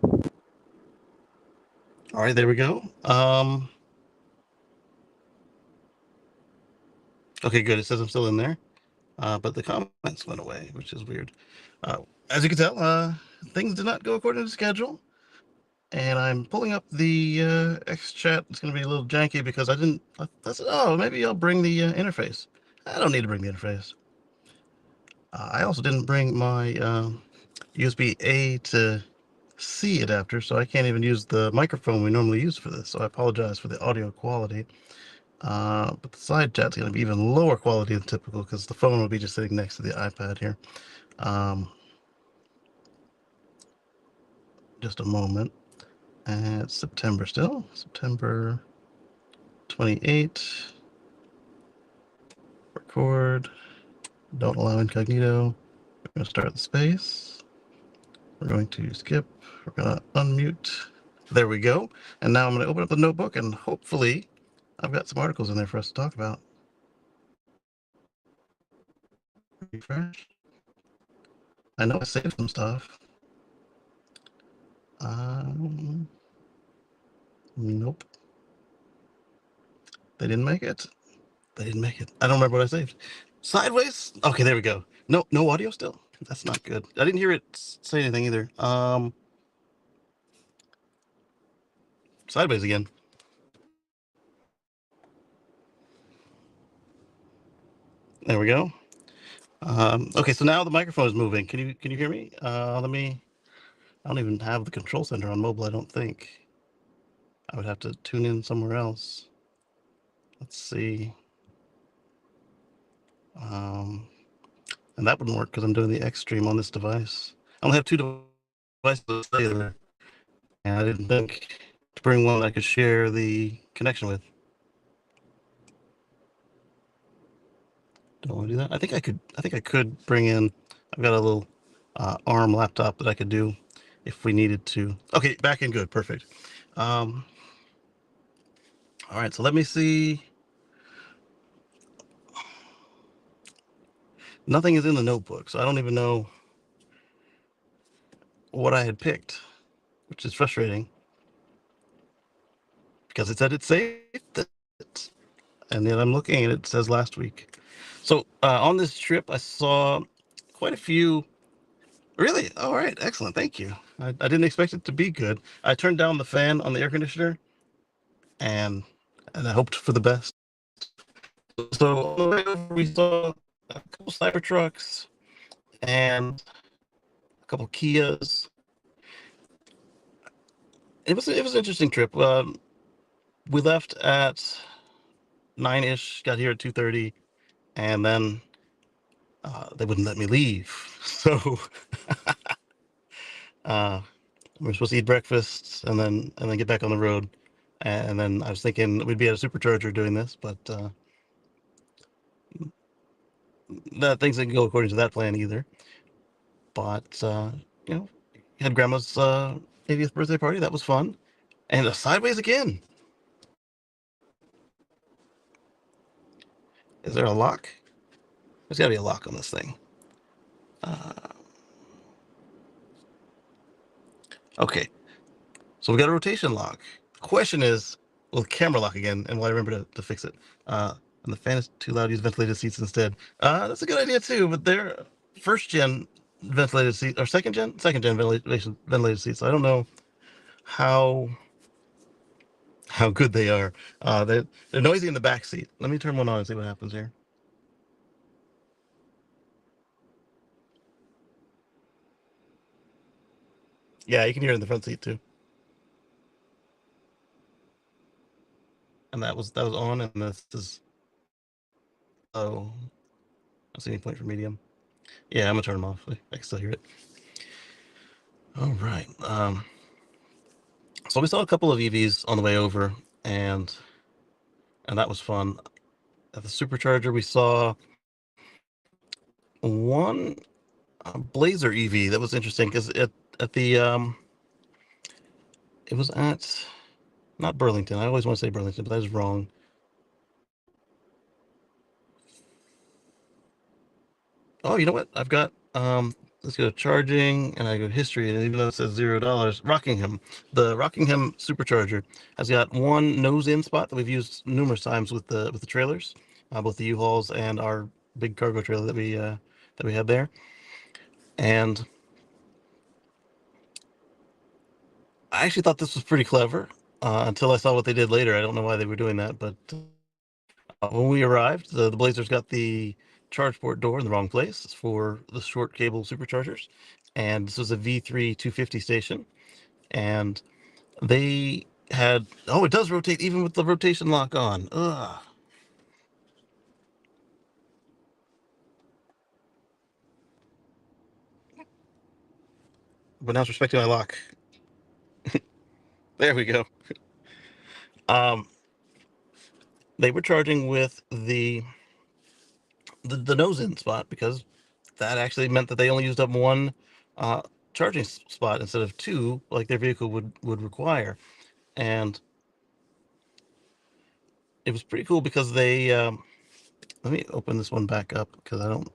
All right, there we go. Okay, good. It says I'm still in there, but the comments went away, which is weird. As you can tell, things did not go according to schedule, and I'm pulling up the X chat. It's going to be a little janky because I didn't. I said, oh, maybe I'll bring the interface. I don't need to bring the interface. I also didn't bring my USB A to C adapter, so I can't even use the microphone we normally use for this. So I apologize for the audio quality. But the side chat's going to be even lower quality than typical because the phone will be just sitting next to the iPad here. Um, just a moment. And it's September still. September 28. Record. Don't allow incognito. We're going to start the space. We're going to skip. We're going to unmute. There we go. And now I'm going to open up the notebook and hopefully I've got some articles in there for us to talk about. Refresh. I know I saved some stuff. Nope. They didn't make it. They didn't make it. I don't remember what I saved. Sideways? Okay, there we go. No audio still? That's not good. I didn't hear it say anything either. Sideways again. There we go. Okay, so now the microphone is moving. Can you hear me? Let me. I don't even have the control center on mobile. I don't think. I would have to tune in somewhere else. Let's see. And that wouldn't work because I'm doing the X stream on this device. I only have two devices to stay there, and I didn't think to bring one that I could share the connection with. Don't want to do that. I think I could. I think I could bring in. I've got a little ARM laptop that I could do if we needed to. Okay, back in good. Perfect. All right. So let me see. Nothing is in the notebook, so I don't even know what I had picked, which is frustrating because it said it saved it, and then I'm looking and it says last week. So on this trip, I saw quite a few. Really? All right. Excellent. Thank you. I didn't expect it to be good. I turned down the fan on the air conditioner and I hoped for the best. So on the way over, we saw a couple Cybertrucks and a couple Kias. It was an interesting trip. We left at 9-ish, got here at 2:30, and then they wouldn't let me leave. So we were supposed to eat breakfast and then get back on the road. And then I was thinking we'd be at a supercharger doing this, but that things didn't go according to that plan either. But you know, had grandma's 80th birthday party. That was fun, and sideways again. Is there a lock? There's got to be a lock on this thing. Okay, so we got a rotation lock. The question is, will the camera lock again? And will I remember to fix it? And the fan is too loud. Use ventilated seats instead. That's a good idea too. But they're first gen ventilated seats or second gen ventilated seats. So I don't know how good they are. They're noisy in the back seat. Let me turn one on and see what happens here. Yeah, you can hear it in the front seat too. And that was on, and this is oh, I see any point for medium. Yeah, I'm gonna turn them off. I can still hear it. All right. So we saw a couple of EVs on the way over, and that was fun. At the supercharger, we saw one Blazer EV that was interesting because at the it was at not Burlington. I always want to say Burlington, but that is wrong. Oh, you know what? I've got let's go charging, and I go history, and even though it says $0, Rockingham, the Rockingham supercharger has got one nose-in spot that we've used numerous times with the trailers, both the U-Hauls and our big cargo trailer that we had there. And I actually thought this was pretty clever until I saw what they did later. I don't know why they were doing that, but when we arrived, the Blazers got the charge port door in the wrong place for the short cable superchargers, and this was a V3 250 station, and they had, oh, it does rotate even with the rotation lock on. Ugh. But now it's respecting my lock. There we go. Um, they were charging with the nose in spot because that actually meant that they only used up one uh, charging spot instead of two, like their vehicle would require. And it was pretty cool because they let me open this one back up because I don't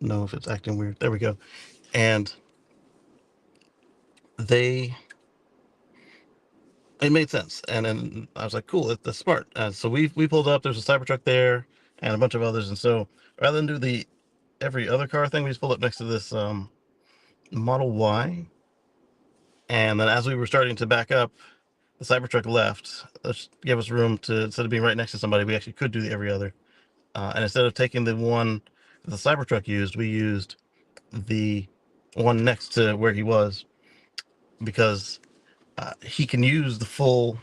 know if it's acting weird. There we go. And they it made sense. And then I was like, cool, that's smart. So we pulled up. There's a Cybertruck there and a bunch of others. And so rather than do the every other car thing, we just pulled up next to this Model Y. And then as we were starting to back up, the Cybertruck left. This gave us room to, instead of being right next to somebody, we actually could do the every other. And instead of taking the one the Cybertruck used, we used the one next to where he was because he can use the full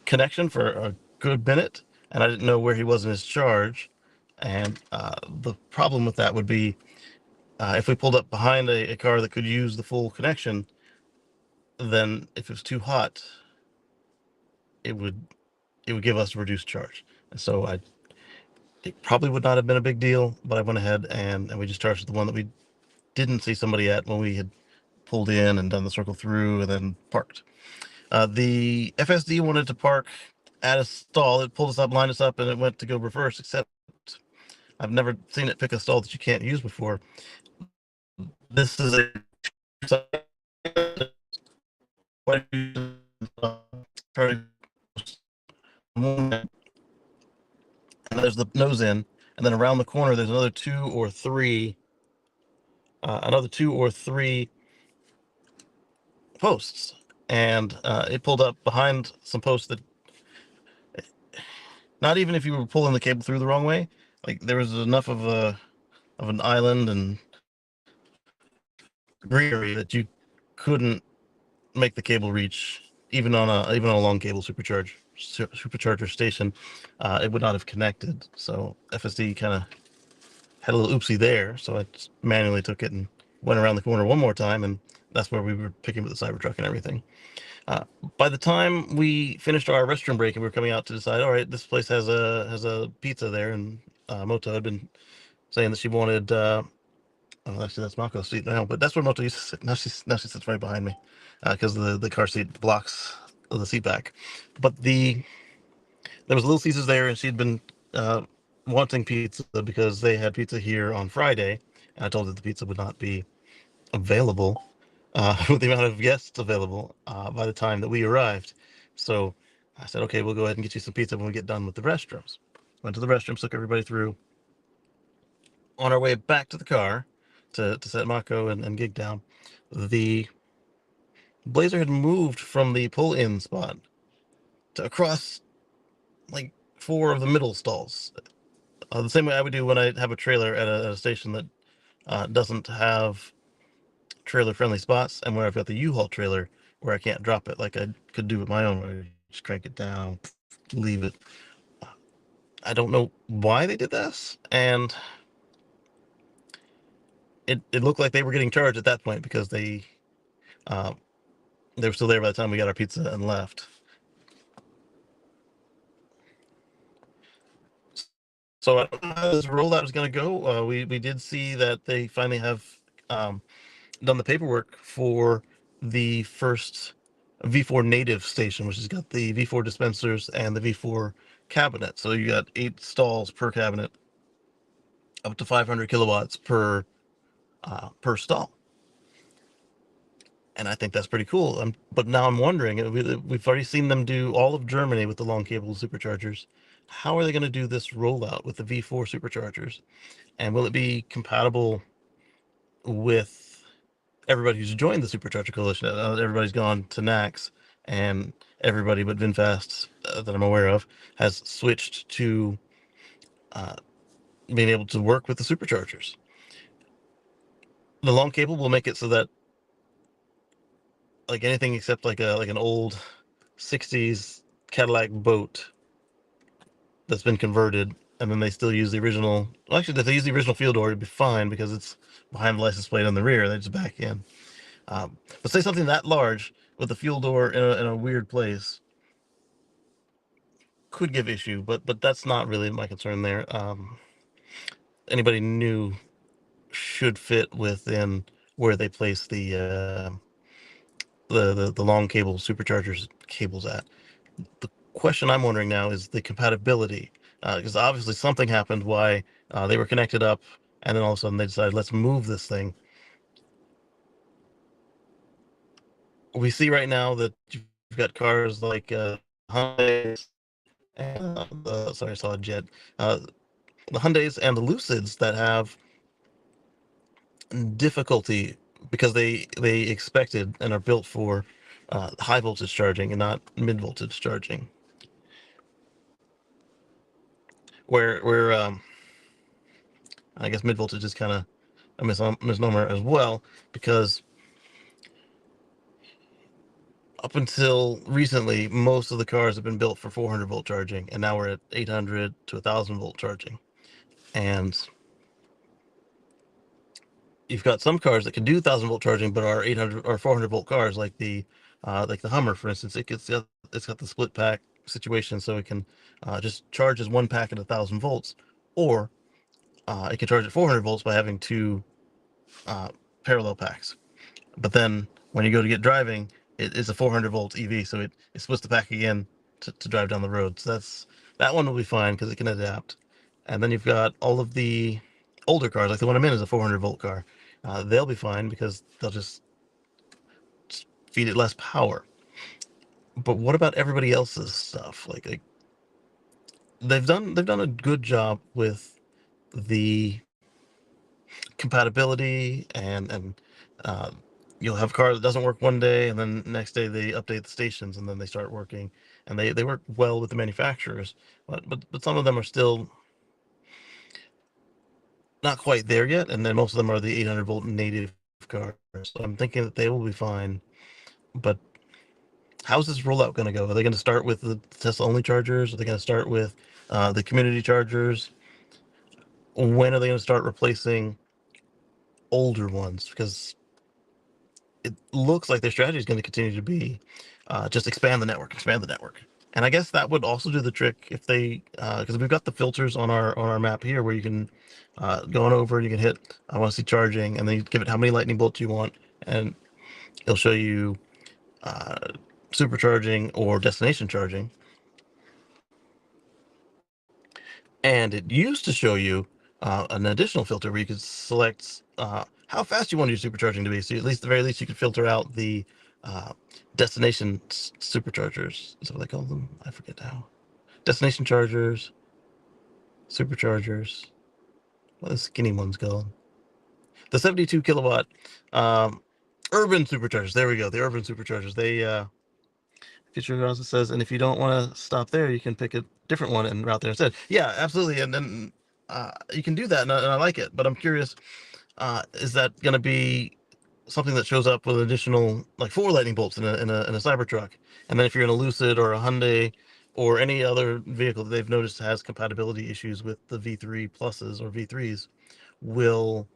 connection for a good minute, and I didn't know where he was in his charge. And the problem with that would be if we pulled up behind a car that could use the full connection, then if it was too hot, it would it would give us a reduced charge. And so it probably would not have been a big deal, but I went ahead and we just charged the one that we didn't see somebody at when we had pulled in and done the circle through and then parked. The FSD wanted to park at a stall. It pulled us up, lined us up, and it went to go reverse, except I've never seen it pick a stall that you can't use before. This is a and there's the nose in, and then around the corner there's another two or three posts, and it pulled up behind some posts that not even if you were pulling the cable through the wrong way, like there was enough of an island and greenery that you couldn't make the cable reach even on a long cable supercharger station. It would not have connected. So FSD kind of had a little oopsie there. So I just manually took it and went around the corner one more time, and that's where we were picking up the Cybertruck and everything. By the time we finished our restroom break and we were coming out to decide, all right, this place has a pizza there, and Moto had been saying that she wanted. Oh, actually, that's Mako's seat now, but that's where Moto used to sit. Now she sits right behind me because the car seat blocks the seat back. But there was Little Caesars there, and she'd been wanting pizza because they had pizza here on Friday, and I told her the pizza would not be available with the amount of guests available by the time that we arrived. So I said, okay, we'll go ahead and get you some pizza when we get done with the restrooms. Went to the restrooms, took everybody through. On our way back to the car to set Mako and Gig down, the Blazer had moved from the pull-in spot to across like four of the middle stalls. The same way I would do when I have a trailer at a station that doesn't have trailer-friendly spots, and where I've got the U-Haul trailer where I can't drop it like I could do with my own, where I just crank it down, leave it. I don't know why they did this, and it looked like they were getting charged at that point because uh, they were still there by the time we got our pizza and left. So I don't know how this rollout is going to go. We did see that they finally have um, done the paperwork for the first V4 native station, which has got the V4 dispensers and the V4 cabinet. So you got 8 stalls per cabinet, up to 500 kilowatts per per stall. And I think that's pretty cool. But now I'm wondering, we've already seen them do all of Germany with the long cable superchargers. How are they going to do this rollout with the V4 superchargers? And will it be compatible with everybody who's joined the supercharger coalition? Everybody's gone to NACS, and everybody but VinFast that I'm aware of has switched to uh, being able to work with the superchargers. The long cable will make it so that like anything except like an old 60s Cadillac boat that's been converted, and then they still use the original. Well, actually, if they use the original fuel door, it'd be fine because it's behind the license plate on the rear. They just back in. But say something that large with the fuel door in a weird place could give issue. But that's not really my concern there. Anybody new should fit within where they place the long cable superchargers cables at. The question I'm wondering now is the compatibility, because obviously something happened why they were connected up, and then all of a sudden they decided let's move this thing. We see right now that you've got cars like Hyundais, and, sorry, I saw a jet. The Hyundais and the Lucids that have difficulty because they expected and are built for high voltage charging and not mid voltage charging. Where I guess mid voltage is kind of a misnomer as well, because up until recently, most of the cars have been built for 400 volt charging, and now we're at 800 to 1,000 volt charging. And you've got some cars that can do 1,000 volt charging, but are 800 or 400 volt cars, like the Hummer, for instance. It's got the split pack situation, so it can just charge as one pack at 1,000 volts, or it can charge at 400 volts by having two parallel packs. But then when you go to get driving, it's a 400 volt EV, so it splits the pack again to drive down the road. So that one will be fine because it can adapt. And then you've got all of the older cars, like the one I'm in is a 400 volt car. They'll be fine because they'll just feed it less power. But what about everybody else's stuff? Like they've done a good job with the compatibility, and uh, you'll have a car that doesn't work one day, and then next day they update the stations, and then they start working, and they work well with the manufacturers. But some of them are still not quite there yet, and then most of them are the 800 volt native cars. So I'm thinking that they will be fine. But how's this rollout going to go? Are they going to start with the Tesla only chargers? Are they going to start with the community chargers? When are they going to start replacing older ones? Because it looks like their strategy is going to continue to be just expand the network, expand the network. And I guess that would also do the trick if they, because we've got the filters on our map here where you can go on over and you can hit I want to see charging, and then you give it how many lightning bolts you want, and it'll show you uh, supercharging or destination charging. And it used to show you an additional filter where you could select how fast you want your supercharging to be. So at least, at the very least, you could filter out the uh, destination superchargers. Is that what they call them? I forget now. Destination chargers, superchargers. What are the skinny ones called? The 72 kilowatt um, urban superchargers. There we go. The urban superchargers. They feature also says, and if you don't want to stop there, you can pick a different one and route there instead. Yeah, absolutely. And then you can do that, and I like it. But I'm curious, is that going to be something that shows up with additional like four lightning bolts in a Cybertruck? And then if you're in a Lucid or a Hyundai or any other vehicle that they've noticed has compatibility issues with the V3 pluses or V3s, will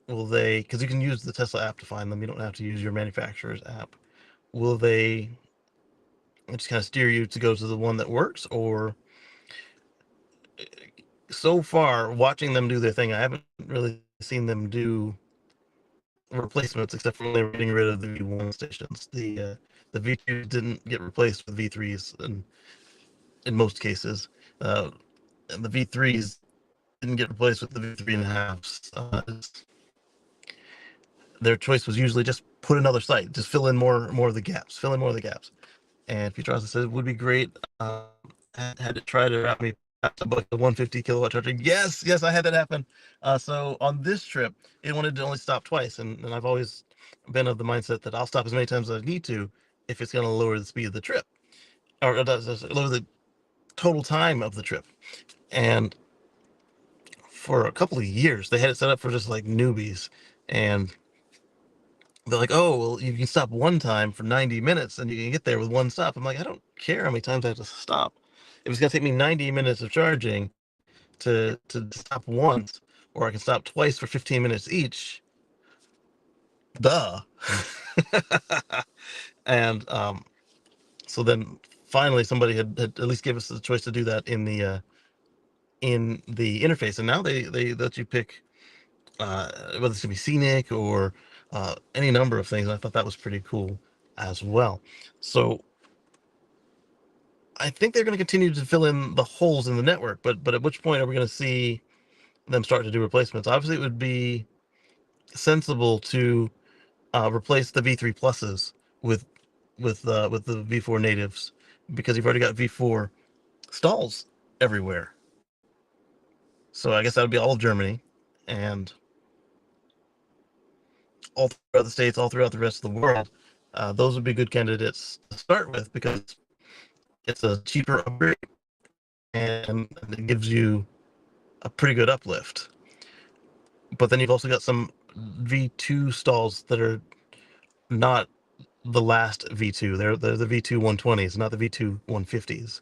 will they? Because you can use the Tesla app to find them. You don't have to use your manufacturer's app. Will they just kind of steer you to go to the one that works? Or so far, watching them do their thing, I haven't really seen them do replacements except for when they were getting rid of the V1 stations. The V2s didn't get replaced with V3s in most cases. And the V3s didn't get replaced with the V3 and a halves. their choice was usually just put another site, just fill in more of the gaps, fill in more of the gaps. And Future Austin said it would be great. Had to try to wrap me up to book the 150 kilowatt charger. Yes, yes, I had that happen. So on this trip, it wanted to only stop twice, and I've always been of the mindset that I'll stop as many times as I need to if it's going to lower the speed of the trip, or does lower the total time of the trip. And for a couple of years, they had it set up for just like newbies, and they're like, "Oh, well, you can stop one time for 90 minutes, and you can get there with one stop." I'm like, I don't care how many times I have to stop. If it's gonna take me 90 minutes of charging to stop once, or I can stop twice for 15 minutes each, duh. And so then finally somebody had at least give us the choice to do that in the interface, and now they let you pick whether it's gonna be scenic or any number of things. And I thought that was pretty cool as well. So I think they're going to continue to fill in the holes in the network, but at which point are we going to see them start to do replacements? Obviously, it would be sensible to replace the V3 pluses with with the V4 natives, because you've already got V4 stalls everywhere. So I guess that would be all of Germany and all throughout the states, all throughout the rest of the world. Those would be good candidates to start with because it's a cheaper upgrade and it gives you a pretty good uplift. But then you've also got some V2 stalls that are not the last V2. They're the V2 120s, not the V2 150s.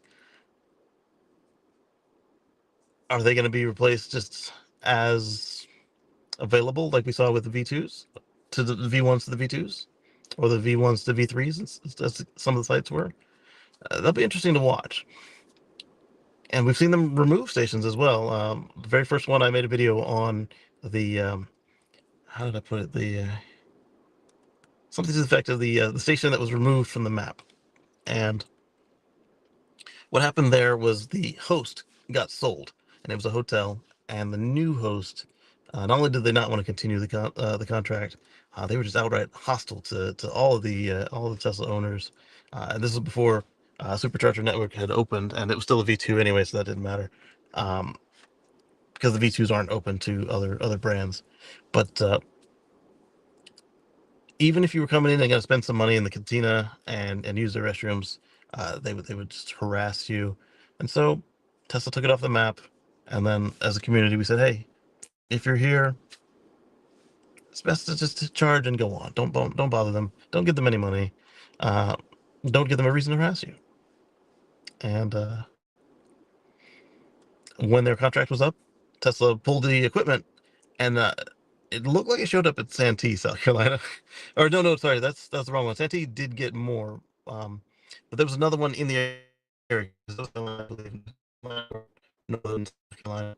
Are they going to be replaced just as available, like we saw with the V2s to the V1s to the V2s, or the V1s to V3s, as some of the sites were? That'll be interesting to watch. And we've seen them remove stations as well. The very first one, I made a video on the how did I put it? The something to the effect of the station that was removed from the map. And what happened there was the host got sold, and it was a hotel. And the new host, not only did they not want to continue the contract, they were just outright hostile to all of the Tesla owners. And this was before Supercharger Network had opened, and it was still a V2 anyway, so that didn't matter, um, because the V2s aren't open to other brands. But even if you were coming in and going to spend some money in the cantina and use their restrooms, they would just harass you. And so Tesla took it off the map. And then as a community, we said, hey, if you're here, it's best to just charge and go on. Don't bother them. Don't give them any money. Uh, don't give them a reason to harass you. And when their contract was up, Tesla pulled the equipment, and it looked like it showed up at Santee, South Carolina. Or no, sorry, that's the wrong one. Santee did get more, but there was another one in the area, I believe, Northern South Carolina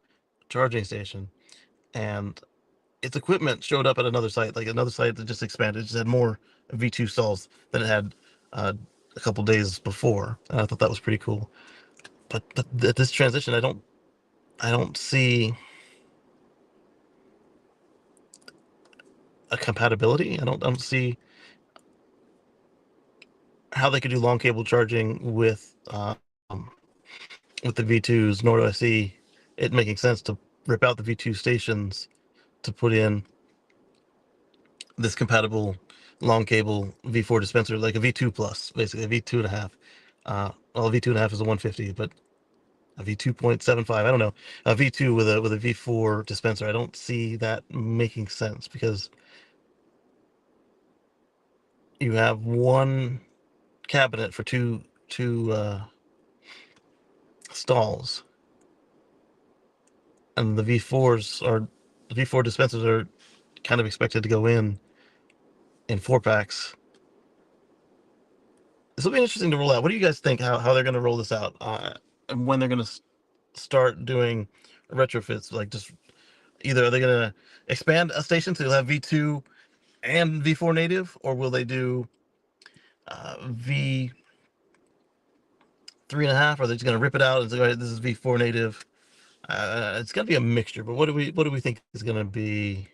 charging station, and its equipment showed up at another site, like another site that just expanded. It just had more V2 stalls than it had a couple days before, and I thought that was pretty cool. But at this transition, I don't see a compatibility. I don't see how they could do long cable charging with the V2s, nor do I see it making sense to rip out the V2 stations to put in this compatible long cable V4 dispenser, like a V2 plus, basically a V2 and a half. Well, a V2 and a half is a 150, but a V2.75, I don't know, a V2 with a V4 dispenser. I don't see that making sense because you have one cabinet for two stalls, and the V4 dispensers are kind of expected to go in 4 packs. This will be interesting to roll out. What do you guys think? How they're going to roll this out? And when they're going to start doing retrofits? Like, just either are they going to expand a station so you'll have V2 and V4 native, or will they do V3.5? Or are they just going to rip it out and say, all right, this is V4 native? It's going to be a mixture. But what do we think is going to be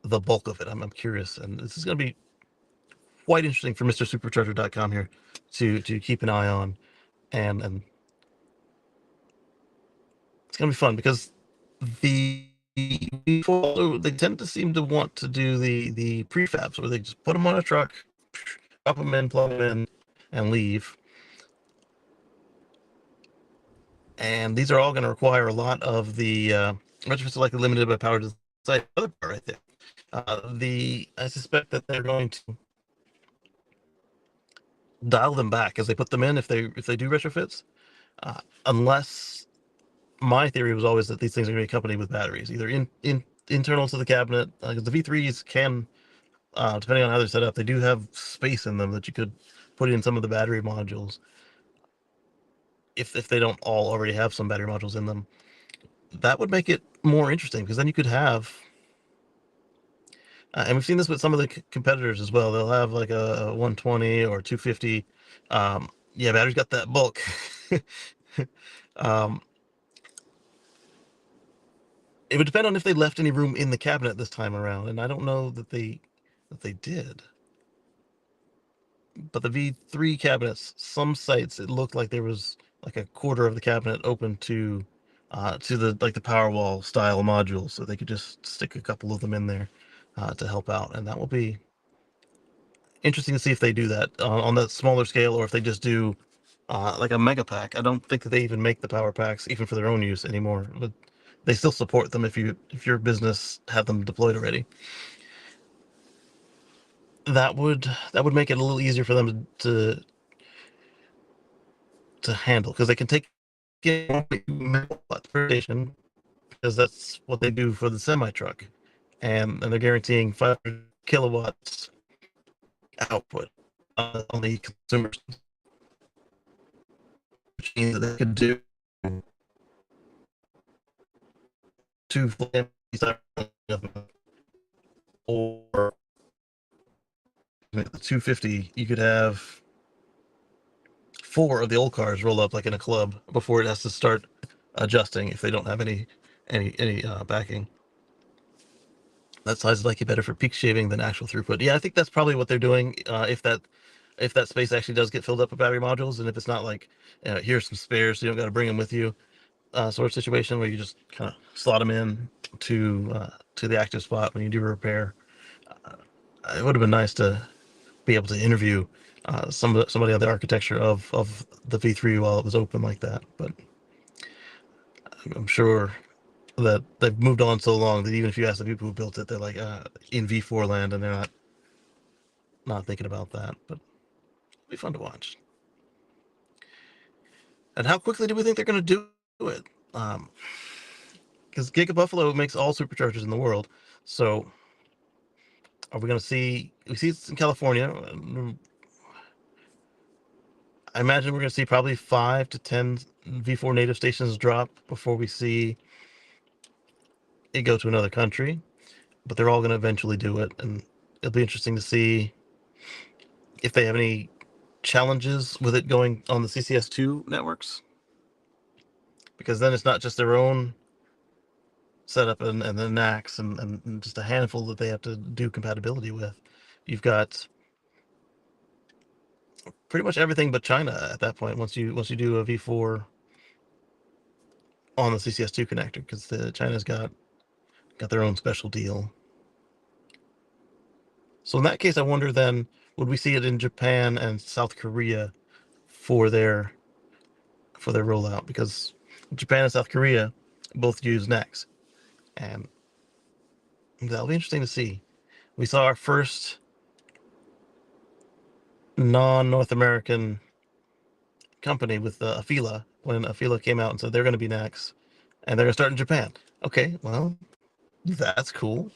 the bulk of it. I'm curious, and this is going to be quite interesting for MrSupercharger.com here to keep an eye on, and it's going to be fun because the they tend to seem to want to do the prefabs where they just put them on a truck, drop them in, plug them in, and leave. And these are all going to require a lot of the retrofits are likely limited by power to site. Other part right there. I suspect that they're going to dial them back as they put them in if they do retrofits, unless my theory was always that these things are going to be accompanied with batteries, either in internal to the cabinet. Because the V3s can, depending on how they're set up, they do have space in them that you could put in some of the battery modules. If they don't all already have some battery modules in them, that would make it more interesting because then you could have, and we've seen this with some of the competitors as well. They'll have like a 120 or 250. Yeah, battery's got that bulk. um, it would depend on if they left any room in the cabinet this time around, and I don't know that they did. But the V3 cabinets, some sites it looked like there was like a quarter of the cabinet open to the like the Powerwall style modules, so they could just stick a couple of them in there to help out, and that will be interesting to see if they do that on that smaller scale, or if they just do like a mega pack. I don't think that they even make the power packs even for their own use anymore, but they still support them if your business had them deployed already. That would make it a little easier for them to handle because they can take megawatts per station because that's what they do for the semi truck, and they're guaranteeing 500 kilowatts output on the consumers, which means that they could do two full or the 250. You could have four of the old cars roll up like in a club before it has to start adjusting if they don't have any backing. That size is likely better for peak shaving than actual throughput. Yeah, I think that's probably what they're doing. If that space actually does get filled up with battery modules, and if it's not like here's some spares, so you don't got to bring them with you, sort of situation where you just kind of slot them in to the active spot when you do a repair. It would have been nice to be able to interview somebody on the architecture of the V3 while it was open like that, but I'm sure that they've moved on so long that even if you ask the people who built it, they're like in V4 land, and they're not thinking about that. But it'll be fun to watch. And how quickly do we think they're going to do it? Because Giga Buffalo makes all superchargers in the world, so are we going to see? We see it's in California. I imagine we're going to see probably 5 to 10 V4 native stations drop before we see it go to another country. But they're all going to eventually do it, and it'll be interesting to see if they have any challenges with it going on the CCS2 networks, because then it's not just their own setup and the NACs and just a handful that they have to do compatibility with. You've got pretty much everything but China at that point once you do a V4 on the CCS2 connector, because China's got their own special deal. So in that case, I wonder then, would we see it in Japan and South Korea for their rollout? Because Japan and South Korea both use NACs, and that'll be interesting to see. We saw our first non-North American company with Afila when Afila came out and said they're going to be NACs, and they're going to start in Japan. Okay, well, that's cool.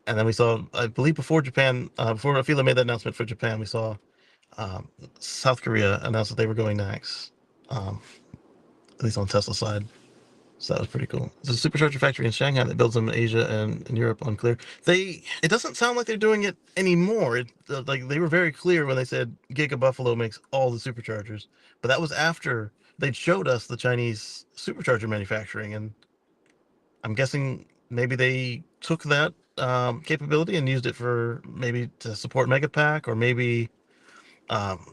And then we saw, I believe, before Afila made that announcement for Japan, we saw South Korea announced that they were going NACs, at least on Tesla's side. So that was pretty cool. There's a supercharger factory in Shanghai that builds them in Asia and in Europe. Unclear. It doesn't sound like they're doing it anymore. Like they were very clear when they said Giga Buffalo makes all the superchargers, but that was after they'd showed us the Chinese supercharger manufacturing, and I'm guessing maybe they took that capability and used it for maybe to support Megapack, or maybe um,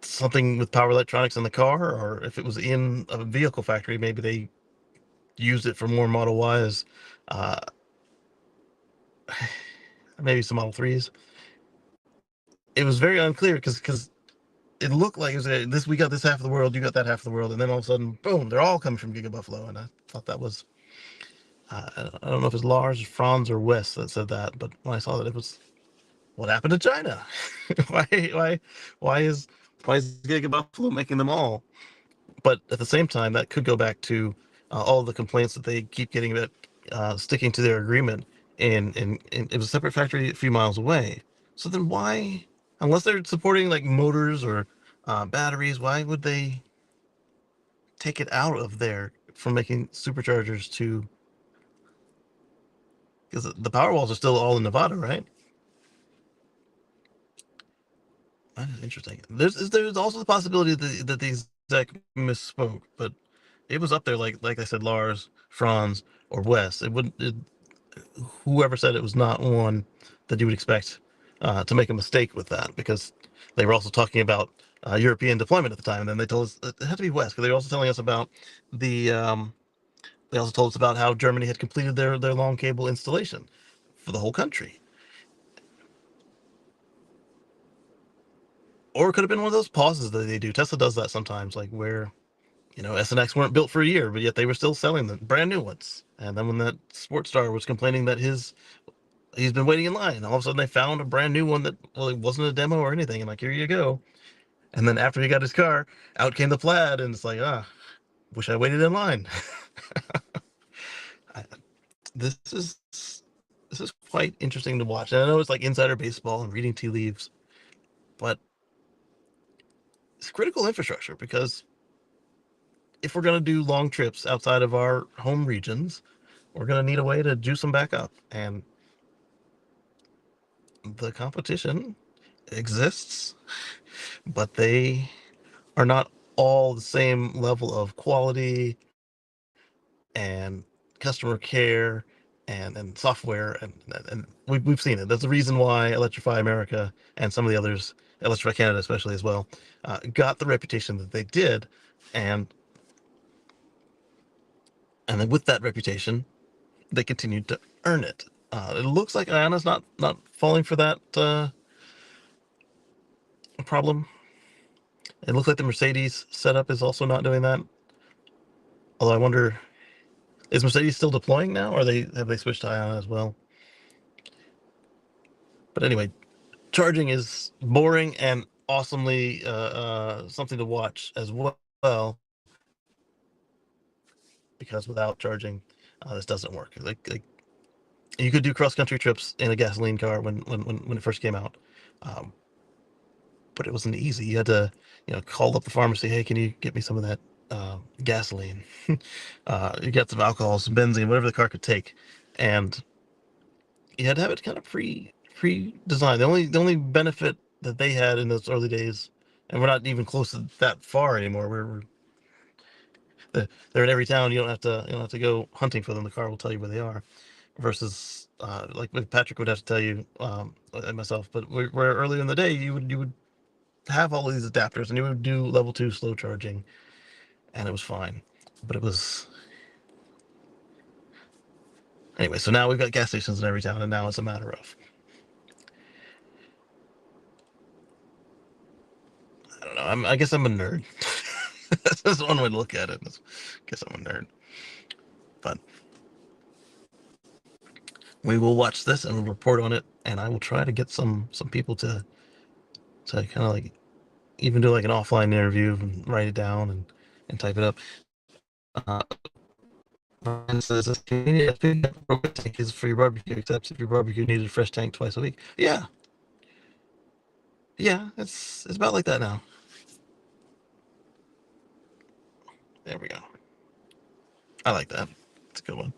something with power electronics in the car, or if it was in a vehicle factory, maybe they used it for more Model Ys, uh, maybe some Model 3s. It was very unclear because it looked like it was this, we got this half of the world, you got that half of the world, and then all of a sudden, boom, they're all coming from Giga Buffalo. And I thought that was, I don't know if it's Lars, Franz, or Wes that said that, but when I saw that, it was, what happened to China? why, why, why is, why is Giga Buffalo making them all? But at the same time, that could go back to all of the complaints that they keep getting about sticking to their agreement, and it was a separate factory a few miles away. So then why, unless they're supporting like motors or batteries, why would they take it out of there from making superchargers to? Because the power walls are still all in Nevada, right? That is interesting. There's also the possibility that the exec misspoke, but it was up there, like I said, Lars, Franz, or Wes. It wouldn't. Whoever said it was not one that you would expect to make a mistake with that, because they were also talking about European deployment at the time, and then they told us it had to be West, because they were also telling us about the. They also told us about how Germany had completed their long cable installation for the whole country, or it could have been one of those pauses that they do. Tesla does that sometimes, like where S and X weren't built for a year, but yet they were still selling the brand new ones. And then when that sports star was complaining that he's been waiting in line, and all of a sudden they found a brand new one that, well, it wasn't a demo or anything, and like, here you go. And then after he got his car, out came the Plaid, and it's like, wish I waited in line. I, this is this is quite interesting to watch. And I know it's like insider baseball and reading tea leaves, but it's critical infrastructure, because if we're going to do long trips outside of our home regions, we're going to need a way to juice them back up. And the competition exists, but they are not all the same level of quality and customer care and software, and we've seen it. That's the reason why Electrify America and some of the others, Electrify Canada especially as well, got the reputation that they did, and then with that reputation, they continued to earn it. It looks like Ayana's not falling for that problem. It looks like the Mercedes setup is also not doing that. Although I wonder, is Mercedes still deploying now, or have they switched to Iona as well? But anyway, charging is boring and awesomely something to watch as well, because without charging, this doesn't work. Like you could do cross country trips in a gasoline car when it first came out, um, but it wasn't easy. You had to call up the pharmacy. Hey, can you get me some of that gasoline? You got some alcohol, some benzene, whatever the car could take, and you had to have it kind of pre-designed. The only benefit that they had in those early days, and we're not even close to that far anymore. They're in every town. You don't have to go hunting for them. The car will tell you where they are. Versus like Patrick would have to tell you, and myself. But where earlier in the day you would have all of these adapters, and you would do level 2 slow charging, and it was fine. But it was anyway. So now we've got gas stations in every town, and now it's a matter of, I don't know. I guess I'm a nerd. That's one way to look at it. I guess I'm a nerd. But we will watch this and we'll report on it, and I will try to get some people to kind of like even do like an offline interview and write it down and type it up. Uh, Brian says this convenient tank is for your barbecue, except if your barbecue needed a fresh tank twice a week. Yeah, yeah, it's about like that now. There we go. I like that. It's a good one.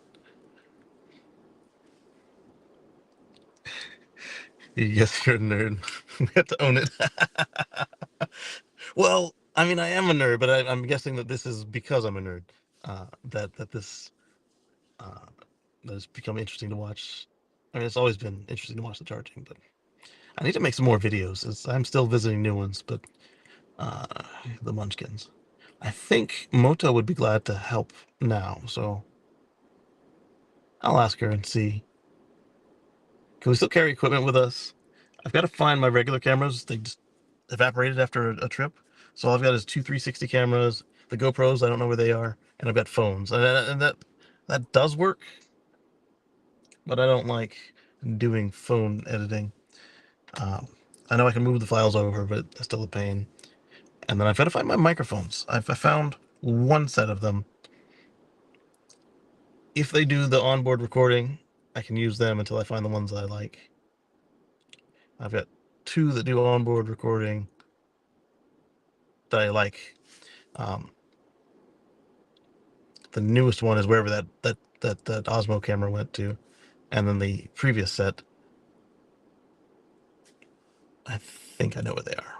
Yes, you're a nerd. We have to own it. Well, I mean, I am a nerd, but I'm guessing that this is because I'm a nerd. That this. that has become interesting to watch. I mean, it's always been interesting to watch the charging, but I need to make some more videos. I'm still visiting new ones, but uh, the Munchkins. I think Moto would be glad to help now, so I'll ask her and see. Can we still carry equipment with us? I've got to find my regular cameras. They just evaporated after a trip. So all I've got is two 360 cameras. The GoPros, I don't know where they are, and I've got phones, and that does work, but I don't like doing phone editing. Uh, I know I can move the files over, but it's still a pain. And then I've got to find my microphones. I found one set of them. If they do the onboard recording, I can use them until I find the ones that I like. I've got two that do onboard recording that I like. Um, the newest one is wherever that Osmo camera went to, and then the previous set, I think I know where they are.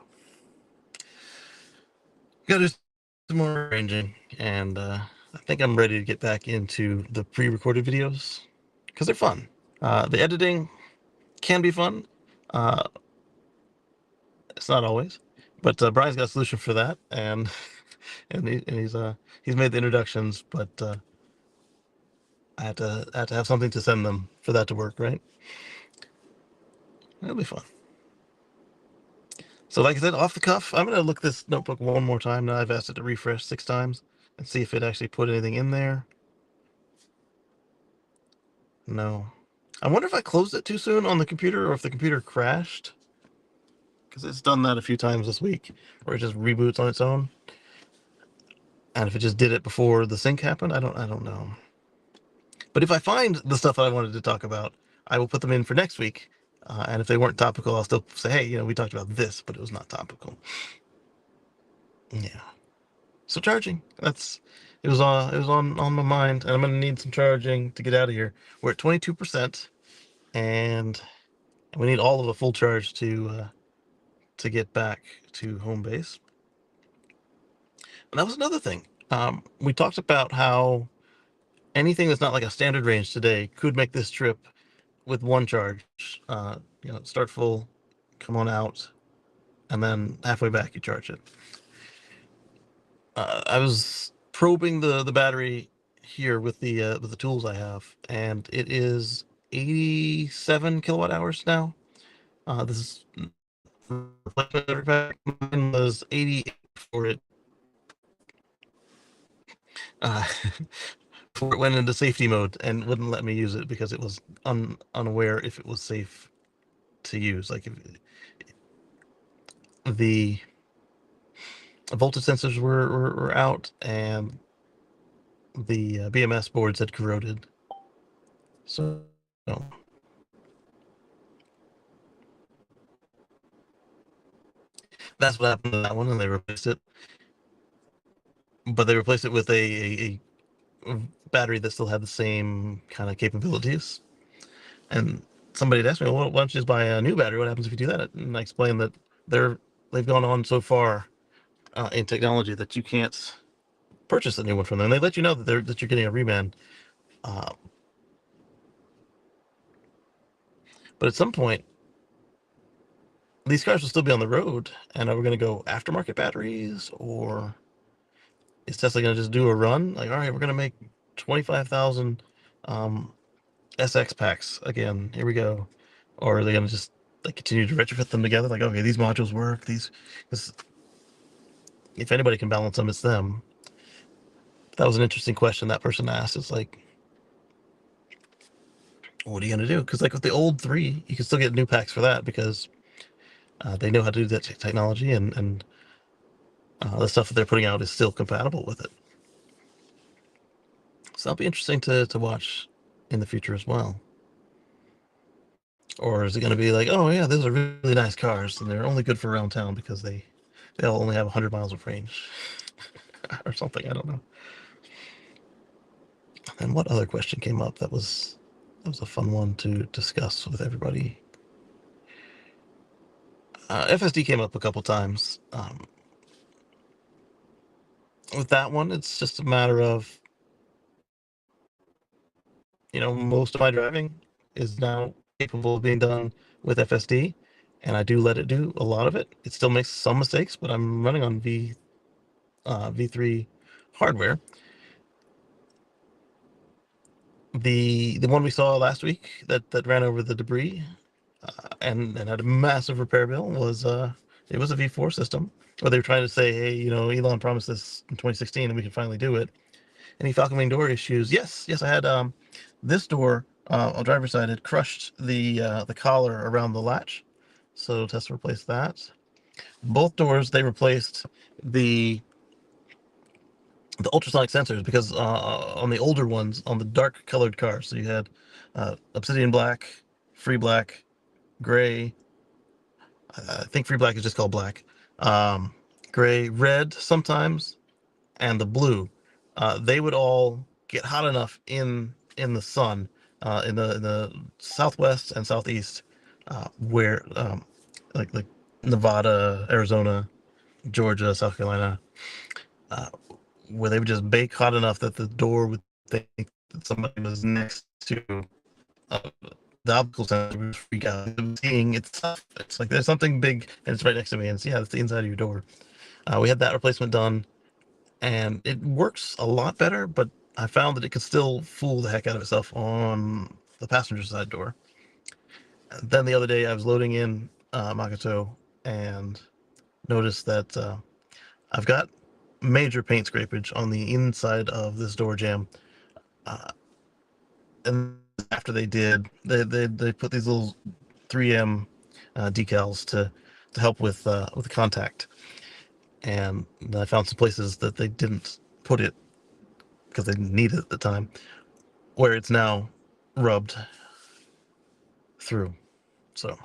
Got to do some more arranging, and I think I'm ready to get back into the pre-recorded videos because they're fun. The editing can be fun. Uh, it's not always, but Brian's got a solution for that, and he's made the introductions, but I have to have something to send them for that to work, right? It'll be fun. So, like I said, off the cuff, I'm gonna look this notebook one more time. Now I've asked it to refresh 6 times and see if it actually put anything in there. No. I wonder if I closed it too soon on the computer or if the computer crashed. Because it's done that a few times this week, where it just reboots on its own. And if it just did it before the sync happened, I don't know. But if I find the stuff that I wanted to talk about, I will put them in for next week. And if they weren't topical, I'll still say, hey, we talked about this, but it was not topical. Yeah. So charging. It was on my mind, and I'm gonna need some charging to get out of here. We're at 22%, and we need all of a full charge to get back to home base. And that was another thing. We talked about how anything that's not like a standard range today could make this trip with one charge. Start full, come on out, and then halfway back you charge it. I was probing the battery here with the tools I have, and it is 87 kilowatt hours now. This is replacement battery pack. Mine was 88 for it. Uh, before it went into safety mode and wouldn't let me use it because it was unaware if it was safe to use. Like if the voltage sensors were out and the BMS boards had corroded. So that's what happened to that one, and they replaced it. But they replaced it with a battery that still had the same kind of capabilities. And somebody had asked me, well, why don't you just buy a new battery? What happens if you do that? And I explained that they've gone on so far in technology that you can't purchase a new one from them. And they let you know that you're getting a reman. Uh, but at some point, these cars will still be on the road. And are we going to go aftermarket batteries, or is Tesla going to just do a run? Like, all right, we're going to make 25,000 SX packs again. Here we go. Or are they going to just continue to retrofit them together? Like, okay, these modules work. If anybody can balance them, it's them. That was an interesting question that person asked. It's like, what are you going to do? Because like with the old 3, you can still get new packs for that because they know how to do that technology, and the stuff that they're putting out is still compatible with it. So that'll be interesting to watch in the future as well. Or is it going to be like, oh yeah, those are really nice cars, and they're only good for around town because they'll only have 100 miles of range, or something? I don't know. And what other question came up that was a fun one to discuss with everybody? FSD came up a couple times. With that one, it's just a matter of most of my driving is now capable of being done with FSD, and I do let it do a lot of it. It still makes some mistakes, but I'm running on V3 hardware. The one we saw last week that ran over the debris and had a massive repair bill was it was a V4 system. Where they were trying to say, hey, Elon promised this in 2016 and we can finally do it. Any Falcon Wing door issues? Yes, I had this door on driver's side had crushed the collar around the latch, so Tesla replaced that. Both doors they replaced the ultrasonic sensors because on the older ones, on the dark colored cars, so you had obsidian black, free black, gray. I think free black is just called black. Um, Gray, red sometimes, and the blue. They would all get hot enough in the sun in the southwest and southeast, where like Nevada, Arizona, Georgia, South Carolina, uh, where they would just bake hot enough that the door would think that somebody was next to uh, the optical sensor would freak out. Seeing it's like there's something big and it's right next to me, and it's, yeah, it's the inside of your door. We had that replacement done, and it works a lot better, but I found that it could still fool the heck out of itself on the passenger side door. Then the other day, I was loading in Makoto and noticed that I've got major paint scrapage on the inside of this door jamb. Uh, and after they put these little 3M decals to help with the contact. And I found some places that they didn't put it because they didn't need it at the time, where it's now rubbed through. So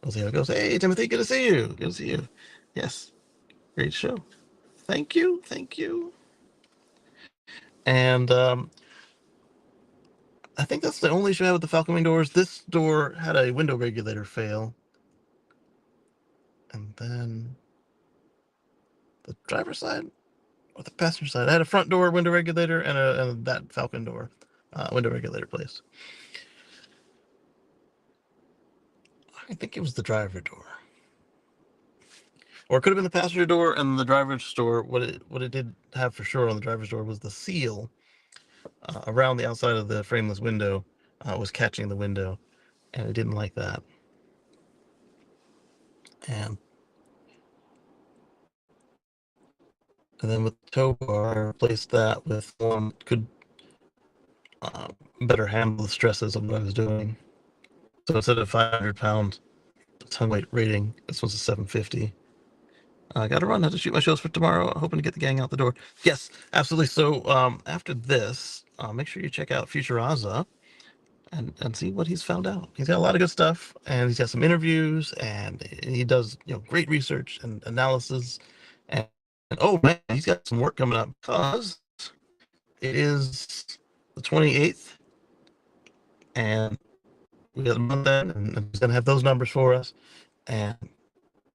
we'll see how it goes. Hey, Timothy, good to see you. Good to see you. Yes, great show. Thank you. Thank you. And I think that's the only issue I had with the Falcon Wing doors. This door had a window regulator fail. And then the driver's side or the passenger side, I had a front door window regulator and that Falcon door window regulator placed. I think it was the driver door. Or it could have been the passenger door and the driver's door. What it did have for sure on the driver's door was the seal around the outside of the frameless window was catching the window, and it didn't like that. And then with the tow bar, I replaced that with one that could uh, better handle the stresses of what I was doing. So instead of 500-pound ton weight rating, this one's a 750. I got to run. I have to shoot my shows for tomorrow. Hoping to get the gang out the door. Yes, absolutely. So after this, make sure you check out Futuraza and see what he's found out. He's got a lot of good stuff, and he's got some interviews, and he does great research and analysis. And oh man, he's got some work coming up because it is the 28th, and we got a month then, and he's gonna have those numbers for us. And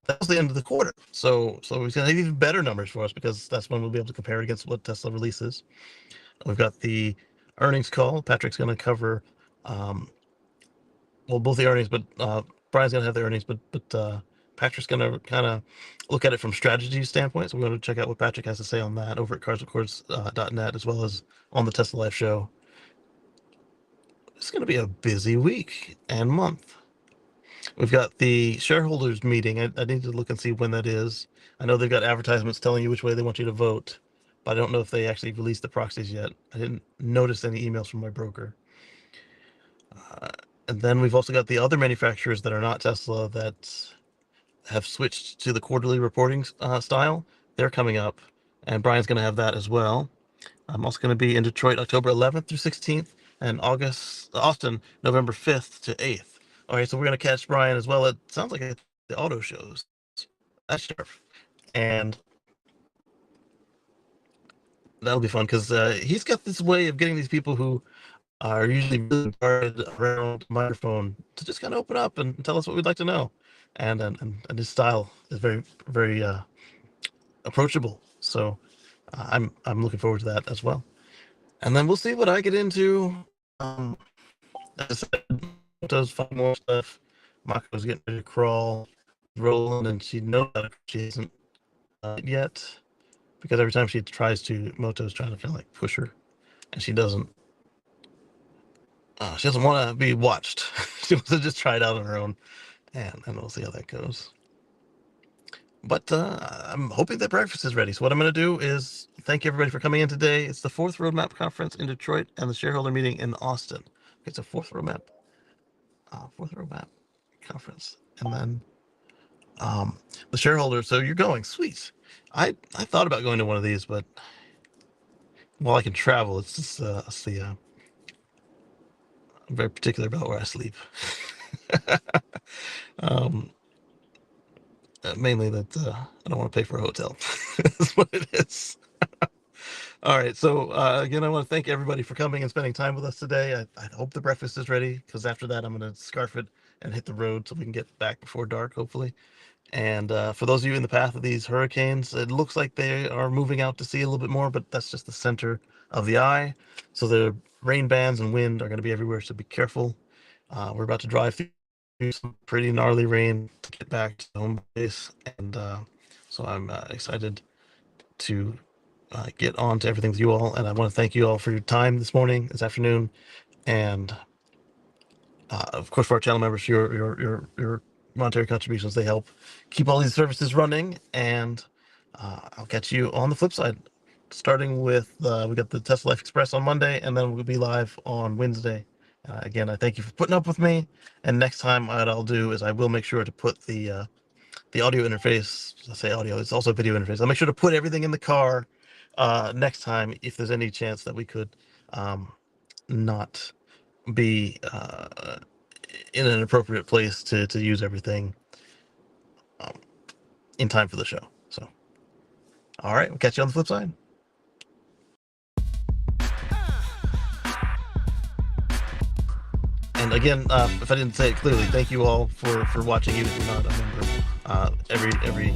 that was the end of the quarter. So he's gonna have even better numbers for us because that's when we'll be able to compare it against what Tesla releases. We've got the earnings call. Patrick's gonna cover both the earnings, but Brian's gonna have the earnings, but Patrick's gonna kind of look at it from strategy standpoint. So we're gonna check out what Patrick has to say on that over at carsrecords.net as well as on the Tesla Life show. It's gonna be a busy week and month. We've got the shareholders meeting. I need to look and see when that is. I know they've got advertisements telling you which way they want you to vote, but I don't know if they actually released the proxies yet. I didn't notice any emails from my broker. And then we've also got the other manufacturers that are not Tesla that have switched to the quarterly reporting style. They're coming up, and Brian's going to have that as well. I'm also going to be in Detroit October 11th through 16th, and Austin November 5th to 8th. All right, so we're going to catch Brian as well. It sounds like at the auto shows. That's sharp. And that'll be fun because he's got this way of getting these people who are usually really guarded around the microphone to just kind of open up and tell us what we'd like to know. And his style is very, very approachable. So I'm looking forward to that as well. And then we'll see what I get into. As I said, does find more stuff. Mako's getting ready to crawl, rolling, and she knows that she isn't yet, because every time she tries to, Moto's trying to kind of like push her, and she doesn't. She doesn't want to be watched. She wants to just try it out on her own, and we'll see how that goes. But I'm hoping that breakfast is ready. So what I'm going to do is thank everybody for coming in today. It's the 4th Roadmap Conference in Detroit and the shareholder meeting in Austin. It's a 4th Roadmap Conference, and then the shareholders. So you're going, sweet. I thought about going to one of these, but while I can travel, it's just I'm very particular about where I sleep. Mainly that I don't want to pay for a hotel. That's what it is. All right. So again, I want to thank everybody for coming and spending time with us today. I hope the breakfast is ready, because after that, I'm going to scarf it and hit the road so we can get back before dark, hopefully. And for those of you in the path of these hurricanes, it looks like they are moving out to sea a little bit more, but that's just the center of the eye. So the rain bands and wind are going to be everywhere, so be careful. We're about to drive through some pretty gnarly rain to get back to home base, and so I'm excited to get on to everything with you all. And I want to thank you all for your time this morning, this afternoon, and of course for our channel members, your monetary contributions. They help keep all these services running, and I'll catch you on the flip side, starting with we got the Tesla Life Express on Monday, and then we'll be live on Wednesday. Again, I thank you for putting up with me, and next time what I'll do is I will make sure to put the audio interface. I say audio, it's also a video interface. I'll make sure to put everything in the car next time, if there's any chance that we could not be in an appropriate place to use everything in time for the show. So, all right, we'll catch you on the flip side. And again, if I didn't say it clearly, thank you all for watching, even if you're not a member. Every